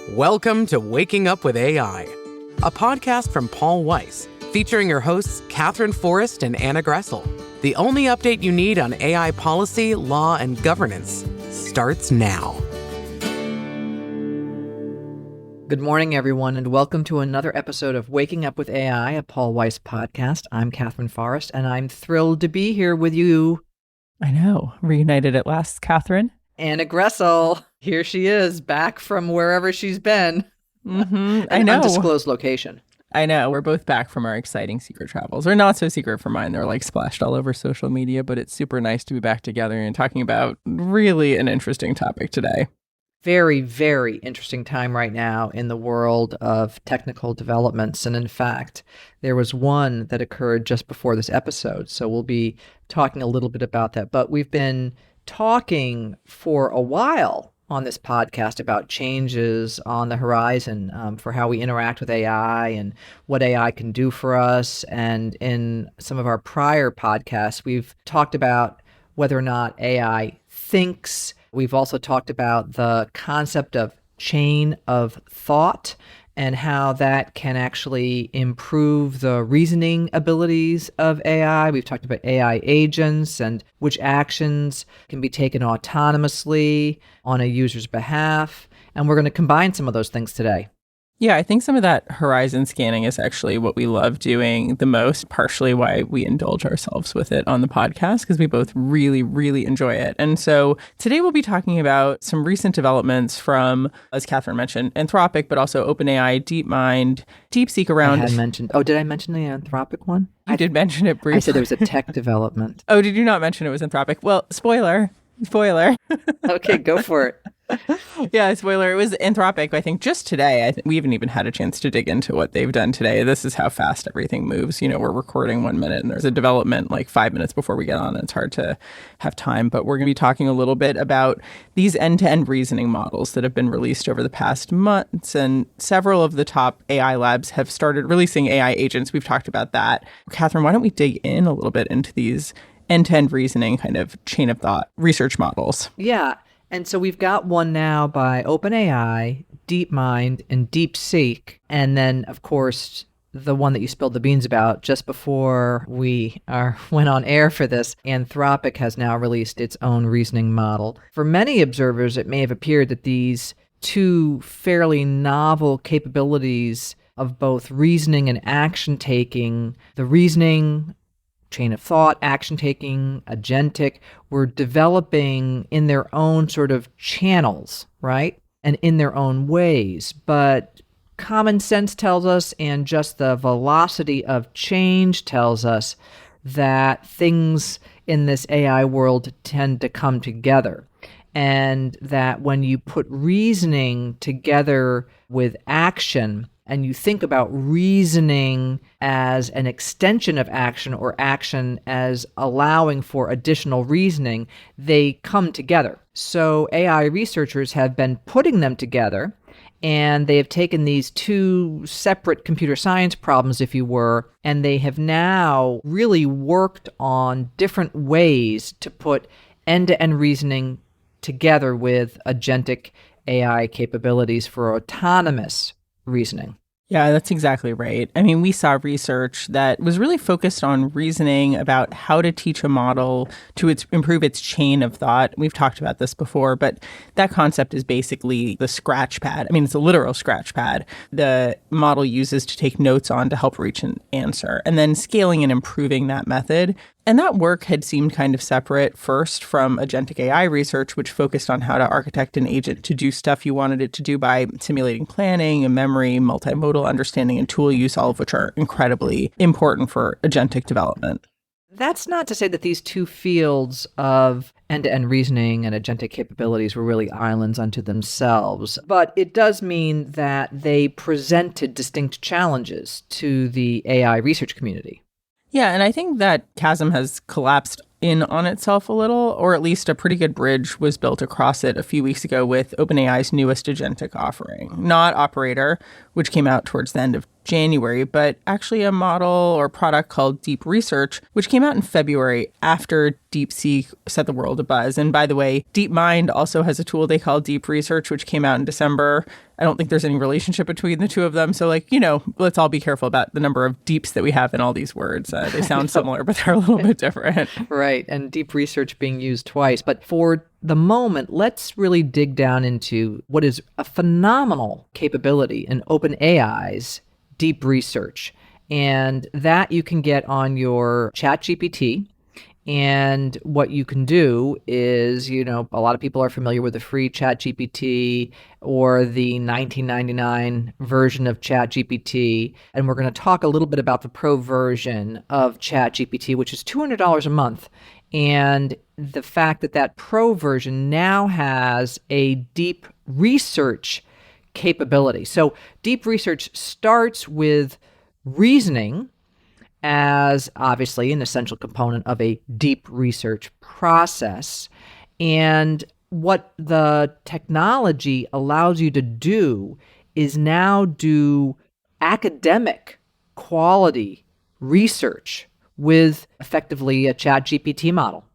Welcome to Waking Up with AI, a podcast from Paul Weiss, featuring your hosts Katherine, Forrest, and Anna Gressel. The only update you need on AI policy, law, and governance starts now. Good morning, everyone, and welcome to another episode of Waking Up with AI, a Paul Weiss podcast. I'm Katherine Forrest, and I'm thrilled to be here with you. I know. Reunited at last, Katherine. Anna Gressel. Here she is, back from wherever she's been. I An know. undisclosed location. I know. We're both back from our exciting secret travels. Or not so secret for mine. They're like splashed all over social media, but it's super nice to be back together and talking about really an interesting topic today. Very, very interesting time right now in the world of technical developments. And in fact, there was one that occurred just before this episode. So we'll be talking a little bit about that. But we've been talking for a while on this podcast about changes on the horizon for how we interact with AI and what AI can do for us. And in some of our prior podcasts, we've talked about whether or not AI thinks. We've also talked about the concept of chain of thought and how that can actually improve the reasoning abilities of AI. We've talked about AI agents and which actions can be taken autonomously on a user's behalf. And we're going to combine some of those things today. Yeah, I think some of that horizon scanning is actually what we love doing the most, partially why we indulge ourselves with it on the podcast, because we both really, really enjoy it. And so today we'll be talking about some recent developments from, as Katherine mentioned, Anthropic, but also OpenAI, DeepMind, DeepSeek around... Did I mention the Anthropic one? You did mention it briefly. I said there was a tech development. Oh, did you not mention it was Anthropic? Well, spoiler. Okay, go for it. Yeah, spoiler. It was Anthropic, I think, just today. We haven't even had a chance to dig into what they've done today. This is how fast everything moves. You know, we're recording 1 minute and there's a development like 5 minutes before we get on. It's hard to have time, but we're going to be talking a little bit about these end-to-end reasoning models that have been released over the past months. And several of the top AI labs have started releasing AI agents. We've talked about that. Katherine, why don't we dig in a little bit into these end-to-end reasoning kind of chain of thought research models? Yeah. And so we've got one now by OpenAI, DeepMind, and DeepSeek. And then, of course, the one that you spilled the beans about just before we went on air for this, Anthropic has now released its own reasoning model. For many observers, it may have appeared that these two fairly novel capabilities of both reasoning and action taking, the reasoning, chain of thought, action-taking, agentic, were developing in their own sort of channels, right? And in their own ways. But common sense tells us, and just the velocity of change tells us, that things in this AI world tend to come together. And that when you put reasoning together with action, and you think about reasoning as an extension of action or action as allowing for additional reasoning, they come together. So AI researchers have been putting them together, and they have taken these two separate computer science problems, if you were, and they have now really worked on different ways to put end-to-end reasoning together with agentic AI capabilities for autonomous reasoning. Yeah, that's exactly right. I mean, we saw research that was really focused on reasoning about how to teach a model to improve its chain of thought. We've talked about this before, but that concept is basically the scratch pad. I mean, it's a literal scratch pad the model uses to take notes on to help reach an answer, and then scaling and improving that method. And that work had seemed kind of separate first from agentic AI research, which focused on how to architect an agent to do stuff you wanted it to do by simulating planning and memory, multimodal understanding, and tool use, all of which are incredibly important for agentic development. That's not to say that these two fields of end-to-end reasoning and agentic capabilities were really islands unto themselves, but it does mean that they presented distinct challenges to the AI research community. Yeah, and I think that chasm has collapsed in on itself a little, or at least a pretty good bridge was built across it a few weeks ago with OpenAI's newest agentic offering. Not Operator, which came out towards the end of January, but actually a model or product called Deep Research, which came out in February after DeepSeek set the world abuzz. And by the way, DeepMind also has a tool they call Deep Research, which came out in December. I don't think there's any relationship between the two of them. So let's all be careful about the number of deeps that we have in all these words. They sound similar, but they're a little bit different. Right. And Deep Research being used twice. But for the moment, let's really dig down into what is a phenomenal capability in OpenAI's Deep Research. And that you can get on your ChatGPT. And what you can do is, a lot of people are familiar with the free ChatGPT or the $19.99 version of ChatGPT. And we're going to talk a little bit about the pro version of ChatGPT, which is $200 a month. And the fact that that pro version now has a deep research capability. So deep research starts with reasoning as obviously an essential component of a deep research process. And what the technology allows you to do is now do academic quality research with effectively a ChatGPT model.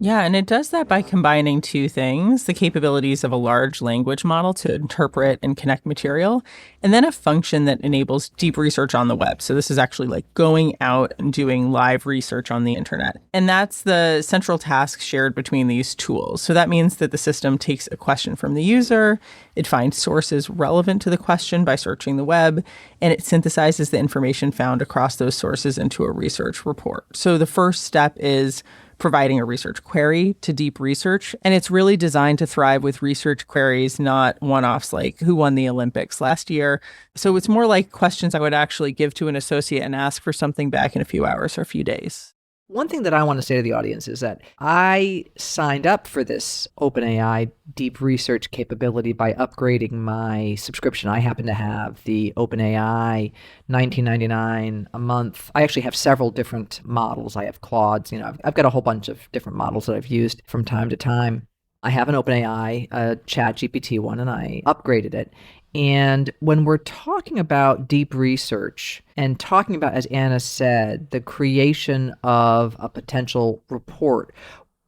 Yeah, and it does that by combining two things: the capabilities of a large language model to interpret and connect material, and then a function that enables deep research on the web. So this is actually like going out and doing live research on the internet. And that's the central task shared between these tools. So that means that the system takes a question from the user, it finds sources relevant to the question by searching the web, and it synthesizes the information found across those sources into a research report. So the first step is providing a research query to Deep Research. And it's really designed to thrive with research queries, not one-offs like who won the Olympics last year. So it's more like questions I would actually give to an associate and ask for something back in a few hours or a few days. One thing that I want to say to the audience is that I signed up for this OpenAI deep research capability by upgrading my subscription. I happen to have the OpenAI $19.99 a month. I actually have several different models. I have Claude's, I've got a whole bunch of different models that I've used from time to time. I have an OpenAI, a ChatGPT one, and I upgraded it. And when we're talking about deep research and talking about, as Anna said, the creation of a potential report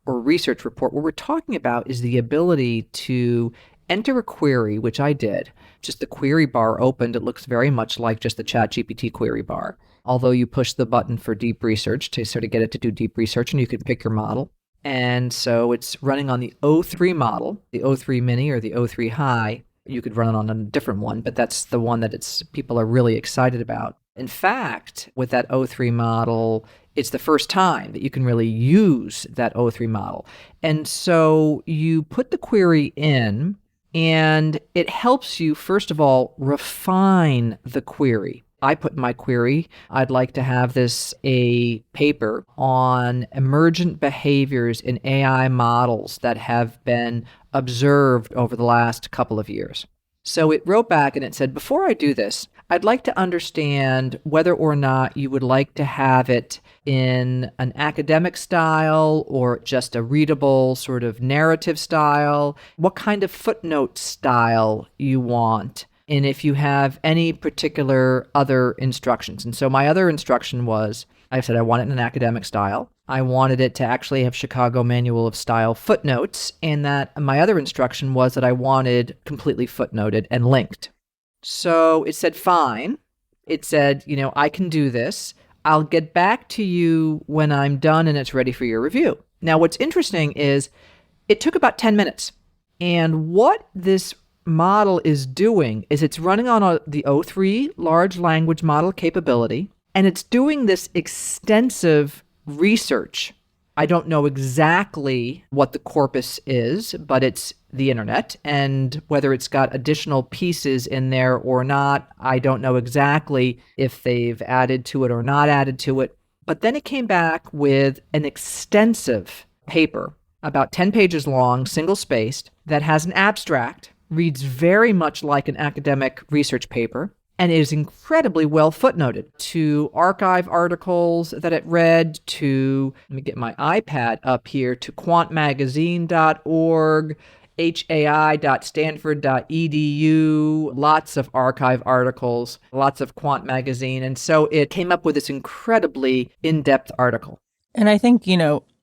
or research report, what we're talking about is the ability to enter a query, which I did. Just the query bar opened. It looks very much like just the ChatGPT query bar, although you push the button for deep research to sort of get it to do deep research, and you can pick your model. And so it's running on the O3 model, the O3 Mini or the O3 High. You could run it on a different one, but that's the one that people are really excited about. In fact, with that O3 model, it's the first time that you can really use that O3 model. And so you put the query in, and it helps you, first of all, refine the query. I put in my query, I'd like to have this a paper on emergent behaviors in AI models that have been observed over the last couple of years. So it wrote back and it said, before I do this, I'd like to understand whether or not you would like to have it in an academic style or just a readable sort of narrative style, what kind of footnote style you want, and if you have any particular other instructions. And so my other instruction was, I said I want it in an academic style. I wanted it to actually have Chicago Manual of Style footnotes, and that my other instruction was that I wanted completely footnoted and linked. So it said, fine. It said, I can do this. I'll get back to you when I'm done and it's ready for your review. Now, what's interesting is it took about 10 minutes. And what this model is doing is it's running on the O3 large language model capability, and it's doing this extensive research. I don't know exactly what the corpus is, but it's the internet, and whether it's got additional pieces in there or not, I don't know exactly if they've added to it or not added to it. But then it came back with an extensive paper, about 10 pages long, single-spaced, that has an abstract, reads very much like an academic research paper, And it is incredibly well footnoted to archive articles that it read, to, let me get my iPad up here, to quantmagazine.org, hai.stanford.edu, lots of archive articles, lots of Quant Magazine. And so it came up with this incredibly in-depth article. And I think,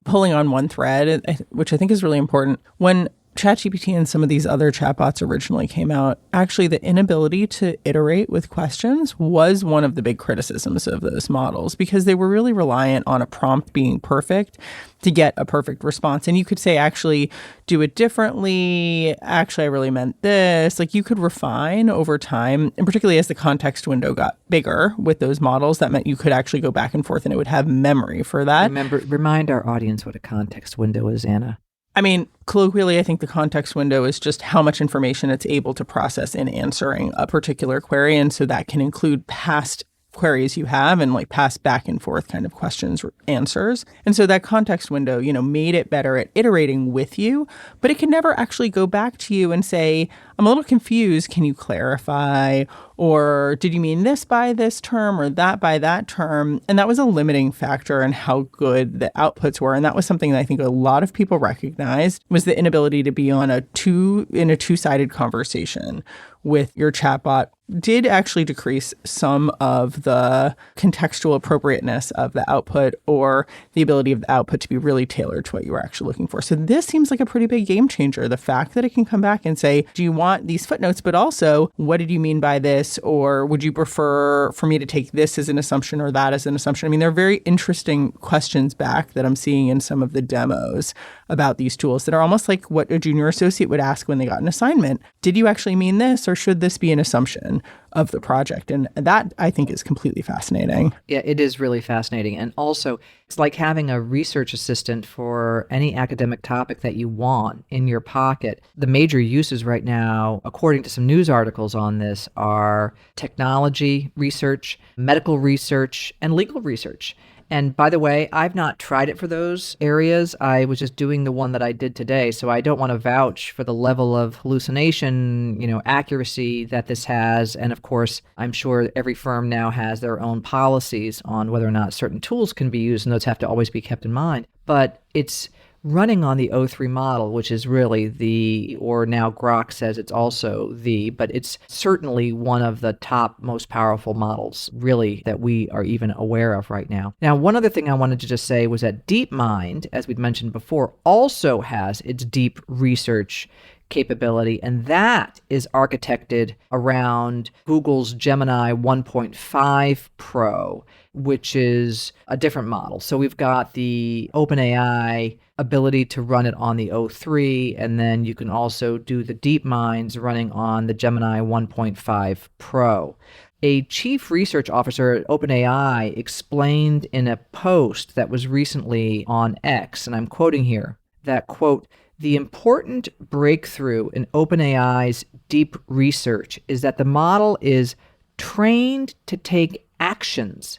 pulling on one thread, which I think is really important, when ChatGPT and some of these other chatbots originally came out, actually the inability to iterate with questions was one of the big criticisms of those models, because they were really reliant on a prompt being perfect to get a perfect response. And you could say, actually, do it differently. Actually, I really meant this. Like, you could refine over time, and particularly as the context window got bigger with those models, that meant you could actually go back and forth and it would have memory for that. Remind our audience what a context window is, Anna. I mean, colloquially, I think the context window is just how much information it's able to process in answering a particular query. And so that can include past queries you have and like past back and forth kind of questions or answers. And so that context window, made it better at iterating with you, but it can never actually go back to you and say, I'm a little confused. Can you clarify? Or did you mean this by this term or that by that term? And that was a limiting factor in how good the outputs were. And that was something that I think a lot of people recognized, was the inability to be in a two-sided conversation with your chatbot did actually decrease some of the contextual appropriateness of the output, or the ability of the output to be really tailored to what you were actually looking for. So this seems like a pretty big game changer. The fact that it can come back and say, do you want these footnotes, but also, what did you mean by this? Or would you prefer for me to take this as an assumption or that as an assumption? I mean, there are very interesting questions back that I'm seeing in some of the demos about these tools that are almost like what a junior associate would ask when they got an assignment. Did you actually mean this, or should this be an assumption of the project? And that, I think, is completely fascinating. Yeah, it is really fascinating. And also, it's like having a research assistant for any academic topic that you want in your pocket. The major uses right now, according to some news articles on this, are technology research, medical research, and legal research. And by the way, I've not tried it for those areas. I was just doing the one that I did today. So I don't want to vouch for the level of hallucination, accuracy that this has. And of course, I'm sure every firm now has their own policies on whether or not certain tools can be used, and those have to always be kept in mind. But it's running on the O3 model, which is really or now Grok says it's also but it's certainly one of the top most powerful models really that we are even aware of right now. Now, one other thing I wanted to just say was that DeepMind, as we'd mentioned before, also has its deep research capability, and that is architected around Google's Gemini 1.5 Pro, which is a different model. So we've got the OpenAI ability to run it on the O3, and then you can also do the DeepMinds running on the Gemini 1.5 Pro. A chief research officer at OpenAI explained in a post that was recently on X, and I'm quoting here, that, quote, the important breakthrough in OpenAI's deep research is that the model is trained to take actions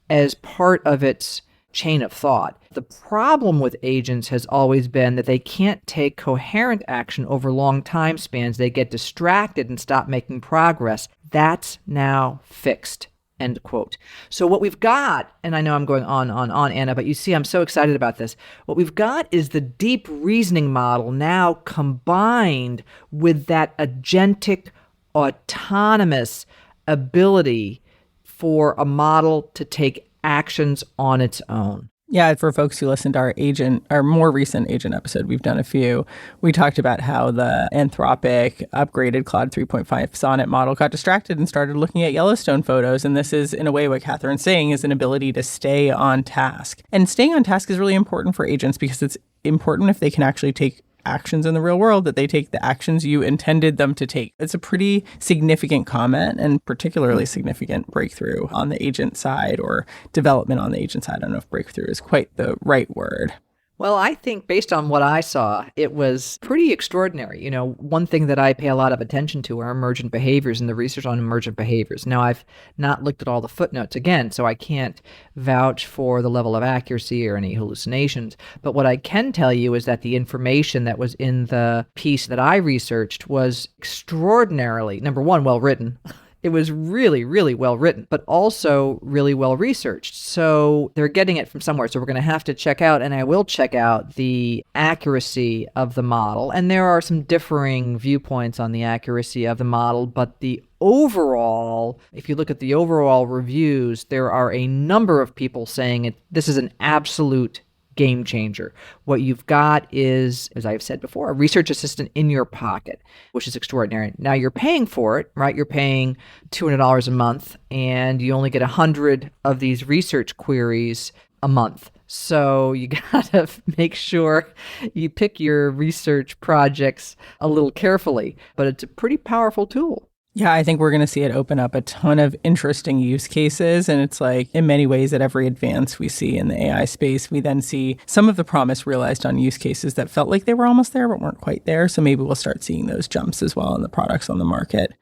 as part of its chain of thought. The problem with agents has always been that they can't take coherent action over long time spans. They get distracted and stop making progress. That's now fixed. End quote. So what we've got, and I know I'm going on, Anna, but you see I'm so excited about this. What we've got is the deep reasoning model now combined with that agentic, autonomous ability for a model to take actions on its own. Yeah, for folks who listened to our more recent agent episode, we've done a few. We talked about how the Anthropic upgraded Claude 3.5 Sonnet model got distracted and started looking at Yellowstone photos. And this is, in a way, what Katherine's saying is an ability to stay on task. And staying on task is really important for agents because it's important if they can actually take actions in the real world, that they take the actions you intended them to take. It's a pretty significant comment and particularly significant breakthrough on the agent side, or development on the agent side. I don't know if breakthrough is quite the right word. Well, I think based on what I saw, it was pretty extraordinary. One thing that I pay a lot of attention to are emergent behaviors and the research on emergent behaviors. Now, I've not looked at all the footnotes again, so I can't vouch for the level of accuracy or any hallucinations. But what I can tell you is that the information that was in the piece that I researched was extraordinarily, number one, well written. It was really, really well written, but also really well researched. So they're getting it from somewhere. So we're going to have to check out, and I will check out the accuracy of the model. And there are some differing viewpoints on the accuracy of the model, but the overall, if you look at the overall reviews, there are a number of people saying this is an absolute game changer. What you've got is, as I've said before, a research assistant in your pocket, which is extraordinary. Now you're paying for it, right? You're paying $200 a month, and you only get 100 of these research queries a month. So you gotta make sure you pick your research projects a little carefully, but it's a pretty powerful tool. Yeah, I think we're going to see it open up a ton of interesting use cases. And it's like, in many ways, at every advance we see in the AI space, we then see some of the promise realized on use cases that felt like they were almost there, but weren't quite there. So maybe we'll start seeing those jumps as well in the products on the market.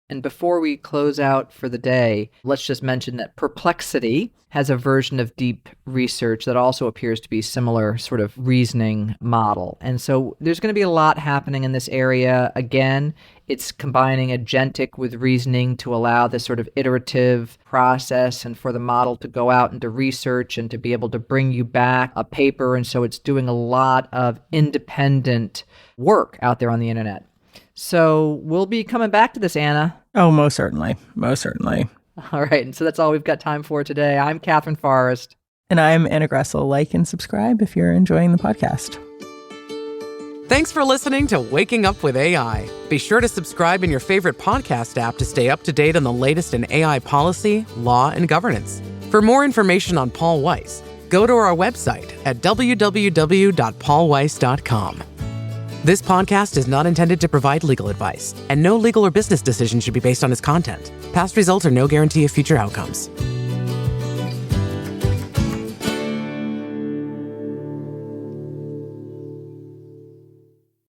And before we close out for the day, let's just mention that Perplexity has a version of deep research that also appears to be similar sort of reasoning model. And so there's going to be a lot happening in this area. Again, it's combining agentic with reasoning to allow this sort of iterative process and for the model to go out into research and to be able to bring you back a paper. And so it's doing a lot of independent work out there on the internet. So we'll be coming back to this, Anna. Oh, most certainly. Most certainly. All right. And so that's all we've got time for today. I'm Katherine Forrest. And I'm Anna Gressel. Like and subscribe if you're enjoying the podcast. Thanks for listening to Waking Up with AI. Be sure to subscribe in your favorite podcast app to stay up to date on the latest in AI policy, law, and governance. For more information on Paul Weiss, go to our website at www.paulweiss.com. This podcast is not intended to provide legal advice, and no legal or business decision should be based on its content. Past results are no guarantee of future outcomes.